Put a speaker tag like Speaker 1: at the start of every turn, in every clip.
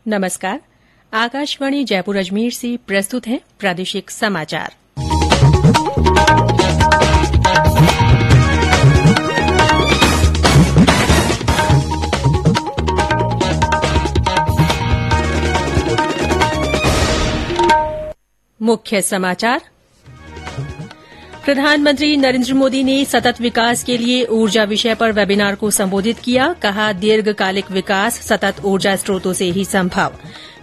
Speaker 1: नमस्कार। आकाशवाणी जयपुर अजमेर से प्रस्तुत है प्रादेशिक समाचार। मुख्य समाचार। प्रधानमंत्री नरेंद्र मोदी ने सतत विकास के लिए ऊर्जा विषय पर वेबिनार को संबोधित किया। कहा, दीर्घकालिक विकास सतत ऊर्जा स्रोतों से ही संभव।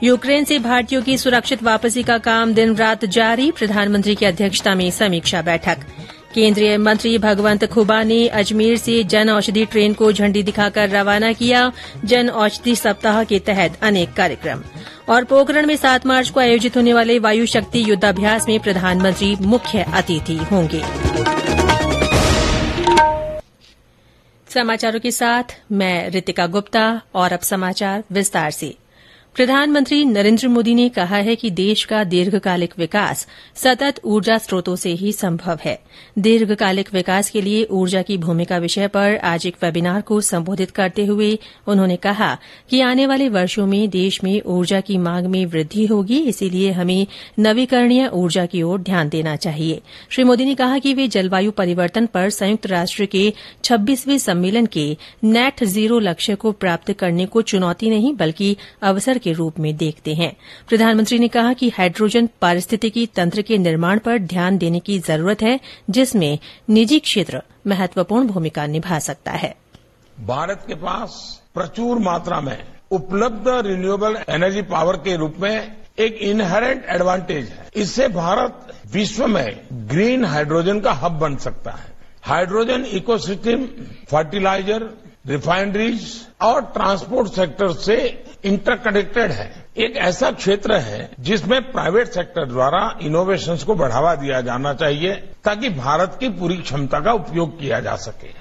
Speaker 1: यूक्रेन से भारतीयों की सुरक्षित वापसी का काम दिन रात जारी। प्रधानमंत्री की अध्यक्षता में समीक्षा बैठक। केंद्रीय मंत्री भगवंत खुबा ने अजमेर से जन औषधि ट्रेन को झंडी दिखाकर रवाना किया। जन औषधि सप्ताह के तहत अनेक कार्यक्रम। और पोखरण में 7 मार्च को आयोजित होने वाले वायु शक्ति युद्धाभ्यास में प्रधानमंत्री मुख्य अतिथि होंगे। समाचारों के साथ मैं रितिका गुप्ता। और अब समाचार विस्तार से। प्रधानमंत्री नरेंद्र मोदी ने कहा है कि देश का दीर्घकालिक विकास सतत ऊर्जा स्रोतों से ही संभव है। दीर्घकालिक विकास के लिए ऊर्जा की भूमिका विषय पर आज एक वेबिनार को संबोधित करते हुए उन्होंने कहा कि आने वाले वर्षों में देश में ऊर्जा की मांग में वृद्धि होगी, इसीलिए हमें नवीकरणीय ऊर्जा की ओर ध्यान देना चाहिए। श्री मोदी ने कहा कि वे जलवायु परिवर्तन पर संयुक्त राष्ट्र के 26वें सम्मेलन के नेट जीरो लक्ष्य को प्राप्त करने को चुनौती नहीं बल्कि अवसर के रूप में देखते हैं। प्रधानमंत्री ने कहा कि हाइड्रोजन पारिस्थितिकी तंत्र के निर्माण पर ध्यान देने की जरूरत है, जिसमें निजी क्षेत्र महत्वपूर्ण भूमिका निभा सकता है।
Speaker 2: भारत के पास प्रचुर मात्रा में उपलब्ध रिन्यूएबल एनर्जी पावर के रूप में एक इनहेरेंट एडवांटेज है। इससे भारत विश्व में ग्रीन हाइड्रोजन का हब बन सकता है। हाइड्रोजन इकोसिस्टम फर्टिलाइजर, रिफाइनरीज और ट्रांसपोर्ट सेक्टर से इंटरकनेक्टेड है। एक ऐसा क्षेत्र है जिसमें प्राइवेट सेक्टर द्वारा इनोवेशंस को बढ़ावा दिया जाना चाहिए ताकि भारत की पूरी क्षमता का उपयोग किया जा सके।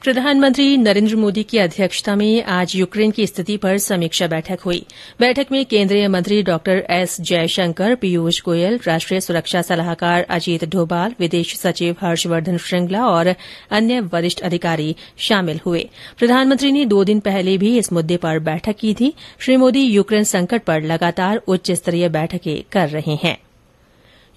Speaker 1: प्रधानमंत्री नरेंद्र मोदी की अध्यक्षता में आज यूक्रेन की स्थिति पर समीक्षा बैठक हुई। बैठक में केंद्रीय मंत्री डॉक्टर एस जयशंकर, पीयूष गोयल, राष्ट्रीय सुरक्षा सलाहकार अजीत डोभाल, विदेश सचिव हर्षवर्धन श्रृंगला और अन्य वरिष्ठ अधिकारी शामिल हुए। प्रधानमंत्री ने 2 दिन पहले भी इस मुद्दे पर बैठक की थी। श्री मोदी यूक्रेन संकट पर लगातार उच्च स्तरीय बैठकें कर रहे हैं।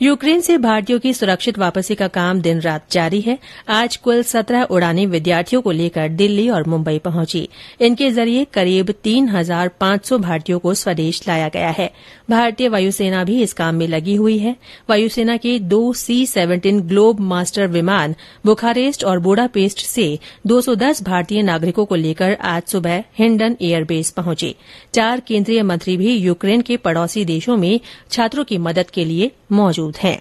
Speaker 1: यूक्रेन से भारतीयों की सुरक्षित वापसी का काम दिन रात जारी है। आज कुल 17 उड़ानें विद्यार्थियों को लेकर दिल्ली और मुंबई पहुंची। इनके जरिए करीब 3,500 भारतीयों को स्वदेश लाया गया है। भारतीय वायुसेना भी इस काम में लगी हुई है। वायुसेना के 2 C-17 ग्लोब मास्टर विमान बुखारेस्ट और बुडापेस्ट से 210 भारतीय नागरिकों को लेकर आज सुबह हिंडन एयरबेस पहुंचे। 4 केंद्रीय मंत्री भी यूक्रेन के पड़ोसी देशों में छात्रों की मदद के लिए मौजूद हैं।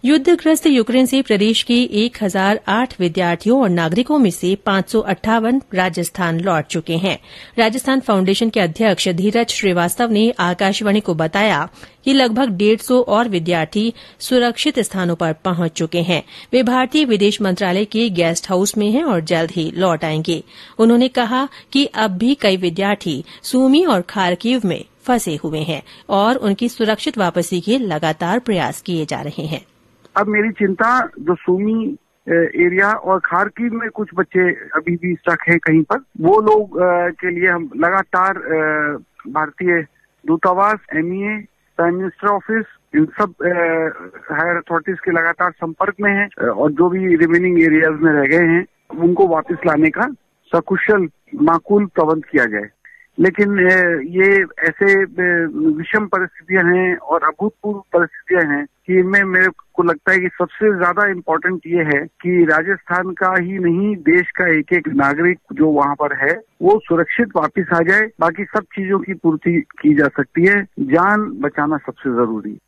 Speaker 1: युद्धग्रस्त यूक्रेन से प्रदेश के 1008 विद्यार्थियों और नागरिकों में से 558 राजस्थान लौट चुके हैं। राजस्थान फाउंडेशन के अध्यक्ष धीरज श्रीवास्तव ने आकाशवाणी को बताया कि लगभग 150 और विद्यार्थी सुरक्षित स्थानों पर पहुंच चुके हैं। वे भारतीय विदेश मंत्रालय के गेस्ट हाउस में हैं और जल्द ही लौट आएंगे। उन्होंने कहा कि अब भी कई विद्यार्थी सूमी और खारकीव में फंसे हुए हैं और उनकी सुरक्षित वापसी के लगातार प्रयास किए जा रहे हैं।
Speaker 3: अब मेरी चिंता जो सूमी एरिया और खारकीव में कुछ बच्चे अभी भी स्टक है कहीं पर, वो लोग के लिए हम लगातार भारतीय दूतावास, MEA, प्राइम मिनिस्टर ऑफिस, इन सब हायर अथॉरिटीज के लगातार संपर्क में है और जो भी रिमेनिंग एरियाज में रह गए हैं उनको वापस लाने का सकुशल माकूल प्रबंध किया जाए। लेकिन ये ऐसे विषम परिस्थितियां हैं और अभूतपूर्व परिस्थितियां हैं कि इनमें मेरे को लगता है कि सबसे ज्यादा इम्पोर्टेंट ये है कि राजस्थान का ही नहीं, देश का एक एक नागरिक जो वहां पर है वो सुरक्षित वापस आ जाए। बाकी सब चीजों की पूर्ति की जा सकती है, जान बचाना सबसे जरूरी है।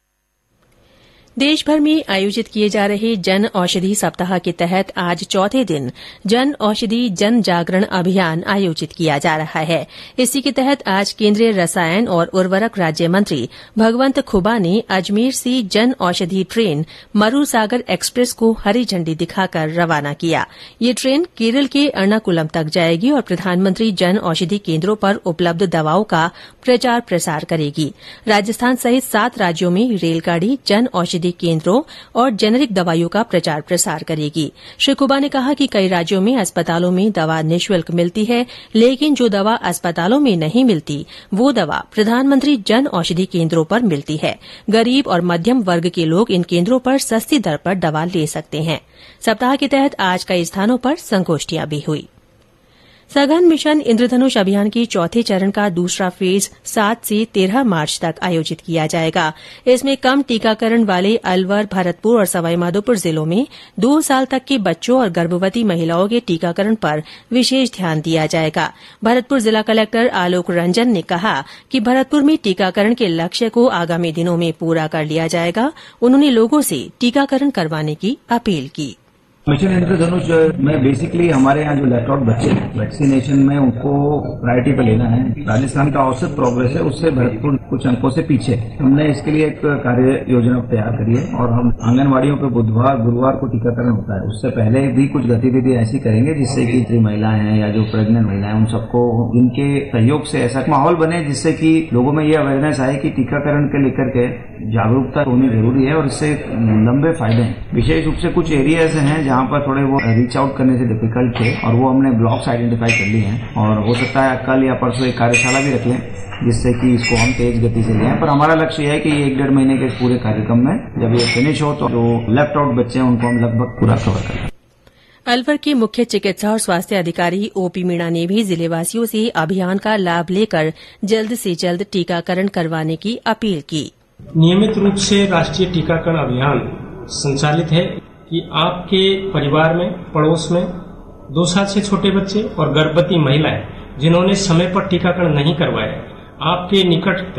Speaker 1: देश भर में आयोजित किए जा रहे जन औषधि सप्ताह के तहत आज चौथे दिन जन औषधि जन जागरण अभियान आयोजित किया जा रहा है। इसी के तहत आज केंद्रीय रसायन और उर्वरक राज्य मंत्री भगवंत खुबा ने अजमेर से जन औषधि ट्रेन मरूसागर एक्सप्रेस को हरी झंडी दिखाकर रवाना किया। ये ट्रेन केरल के एर्नाकुलम तक जाएगी और प्रधानमंत्री जन औषधि केंद्रों पर उपलब्ध दवाओं का प्रचार प्रसार करेगी। राजस्थान सहित 7 राज्यों में रेलगाड़ी जन औषधि औषधि केन्द्रों और जेनेरिक दवाइयों का प्रचार प्रसार करेगी। श्री कुबा ने कहा कि कई राज्यों में अस्पतालों में दवा निःशुल्क मिलती है, लेकिन जो दवा अस्पतालों में नहीं मिलती वो दवा प्रधानमंत्री जन औषधि केन्द्रों पर मिलती है। गरीब और मध्यम वर्ग के लोग इन केन्द्रों पर सस्ती दर पर दवा ले सकते हैं। सप्ताह के तहत आज कई स्थानों पर संगोष्ठियां भी हुई। सघन मिशन इंद्रधनुष अभियान के चौथे चरण का दूसरा फेज 7 से 13 मार्च तक आयोजित किया जाएगा। इसमें कम टीकाकरण वाले अलवर, भरतपुर और सवाईमाधोपुर जिलों में 2 साल तक के बच्चों और गर्भवती महिलाओं के टीकाकरण पर विशेष ध्यान दिया जाएगा। भरतपुर जिला कलेक्टर आलोक रंजन ने कहा कि भरतपुर में टीकाकरण के लक्ष्य को आगामी दिनों में पूरा कर लिया जाएगा। उन्होंने लोगों से टीकाकरण करवाने की अपील की।
Speaker 4: मिशन इंद्रधनुष में बेसिकली हमारे यहाँ जो लेफ्ट आउट बच्चे हैं वैक्सीनेशन में उनको प्रायोरिटी पे लेना है। राजस्थान का औसत प्रोग्रेस है, उससे भरतपुर कुछ अंकों से पीछे। हमने इसके लिए एक कार्य योजना तैयार करी है और हम आंगनवाड़ियों पे बुधवार गुरुवार को टीकाकरण होता है। उससे पहले भी कुछ गतिविधि ऐसी करेंगे जिससे कि महिलाएं हैं या जो प्रेग्नेंट महिलाएं उन सबको इनके सहयोग से ऐसा माहौल बने जिससे कि लोगों में ये अवेयरनेस आए कि टीकाकरण के लेकर के जागरूकता होनी जरूरी है और इससे लंबे फायदे हैं। विशेष रूप से कुछ एरियाज हैं जहां पर थोड़े वो रीच आउट करने से डिफिकल्ट थे और वो हमने ब्लॉक्स आइडेंटिफाई कर लिए हैं और हो सकता है कल या परसों एक कार्यशाला भी रख लें जिससे कि इसको हम तेज गति से लें। पर हमारा लक्ष्य यह है कि 1-1.5 महीने के पूरे कार्यक्रम में जब ये फिनिश हो तो जो लेफ्ट आउट बच्चे हैं उनको हम लगभग पूरा कवर करें।
Speaker 1: अलवर के मुख्य चिकित्सा और स्वास्थ्य अधिकारी ओपी मीणा ने भी जिलेवासियों से अभियान का लाभ लेकर जल्द से जल्द टीकाकरण करवाने की अपील की।
Speaker 5: नियमित रूप से राष्ट्रीय टीकाकरण अभियान संचालित है कि आपके परिवार में, पड़ोस में 2 साल से छोटे बच्चे और गर्भवती महिलाएं जिन्होंने समय पर टीकाकरण नहीं करवाया, आपके निकट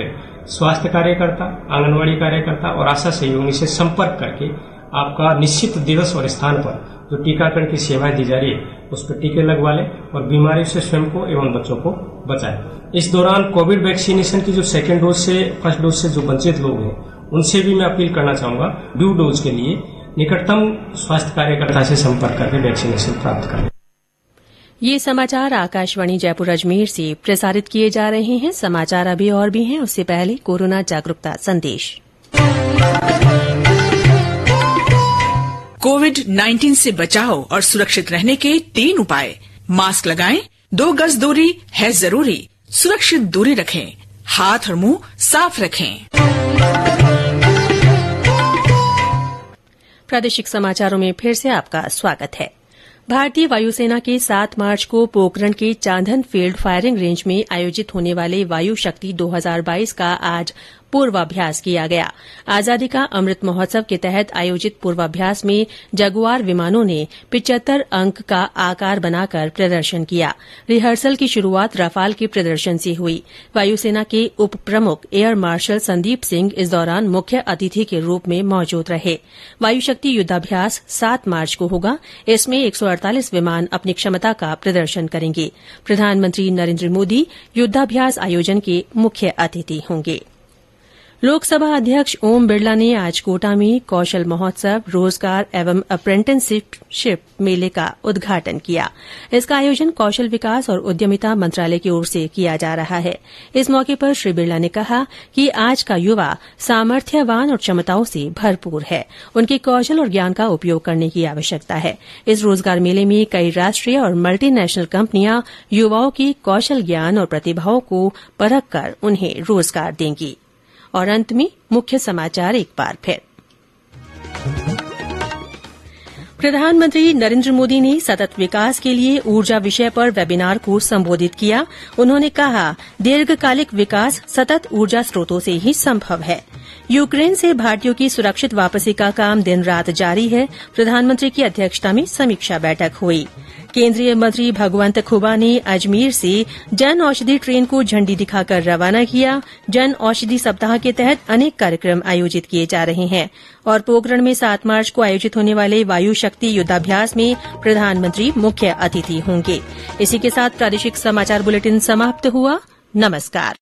Speaker 5: स्वास्थ्य कार्यकर्ता, आंगनवाड़ी कार्यकर्ता और आशा सहयोगी से संपर्क करके आपका निश्चित दिवस और स्थान पर जो टीकाकरण की सेवाएं दी जा रही है उस पर टीके लगवा लें और बीमारी से स्वयं को एवं बच्चों को बचाएं। इस दौरान कोविड वैक्सीनेशन की जो सेकेंड डोज से फर्स्ट डोज से जो वंचित लोग हैं उनसे भी मैं अपील करना चाहूंगा ड्यू डोज के लिए निकटतम स्वास्थ्य कार्यकर्ता से संपर्क करके वैक्सीनेशन प्राप्त करें।
Speaker 1: ये समाचार आकाशवाणी जयपुर अजमेर से प्रसारित किए जा रहे हैं। समाचार अभी और भी हैं, उससे पहले कोरोना जागरूकता संदेश।
Speaker 6: कोविड-19 से बचाव और सुरक्षित रहने के 3 उपाय। मास्क लगाएं, 2 गज दूरी है जरूरी, सुरक्षित दूरी रखें, हाथ और मुंह साफ रखें।
Speaker 1: प्रादेशिक समाचारों में फिर से आपका स्वागत है। भारतीय वायुसेना के 7 मार्च को पोखरण के चांदन फील्ड फायरिंग रेंज में आयोजित होने वाले वायु शक्ति 2022 का आज पूर्वाभ्यास किया गया। आजादी का अमृत महोत्सव के तहत आयोजित पूर्वाभ्यास में जगुआर विमानों ने 75 अंक का आकार बनाकर प्रदर्शन किया। रिहर्सल की शुरूआत रफाल के प्रदर्शन से हुई। वायुसेना के उप प्रमुख एयर मार्शल संदीप सिंह इस दौरान मुख्य अतिथि के रूप में मौजूद रहे। वायु शक्ति युद्धाभ्यास 7 मार्च को होगा। इसमें 148 विमान अपनी क्षमता का प्रदर्शन करेंगे। प्रधानमंत्री नरेन्द्र मोदी युद्धाभ्यास आयोजन के मुख्य अतिथि होंगे। लोकसभा अध्यक्ष ओम बिरला ने आज कोटा में कौशल महोत्सव, रोजगार एवं अप्रेंटिसशिप मेले का उद्घाटन किया। इसका आयोजन कौशल विकास और उद्यमिता मंत्रालय की ओर से किया जा रहा है। इस मौके पर श्री बिरला ने कहा कि आज का युवा सामर्थ्यवान और क्षमताओं से भरपूर है। उनके कौशल और ज्ञान का उपयोग करने की आवश्यकता है। इस रोजगार मेले में कई राष्ट्रीय और मल्टीनेशनल कंपनियां युवाओं के कौशल, ज्ञान और प्रतिभाओं को परख कर उन्हें रोजगार देंगी। और अंत में मुख्य समाचार एक बार फिर। प्रधानमंत्री नरेन्द्र मोदी ने सतत विकास के लिए ऊर्जा विषय पर वेबिनार को संबोधित किया। उन्होंने कहा, दीर्घकालिक विकास सतत ऊर्जा स्रोतों से ही संभव है। यूक्रेन से भारतीयों की सुरक्षित वापसी का काम दिन रात जारी है। प्रधानमंत्री की अध्यक्षता में समीक्षा बैठक हुई। केंद्रीय मंत्री भगवंत खुबा ने अजमेर से जन औषधि ट्रेन को झंडी दिखाकर रवाना किया। जन औषधि सप्ताह के तहत अनेक कार्यक्रम आयोजित किए जा रहे हैं। और पोखरण में 7 मार्च को आयोजित होने वाले वायु शक्ति युद्धाभ्यास में प्रधानमंत्री मुख्य अतिथि होंगे। इसी के साथ प्रादेशिक समाचार बुलेटिन समाप्त हुआ। नमस्कार।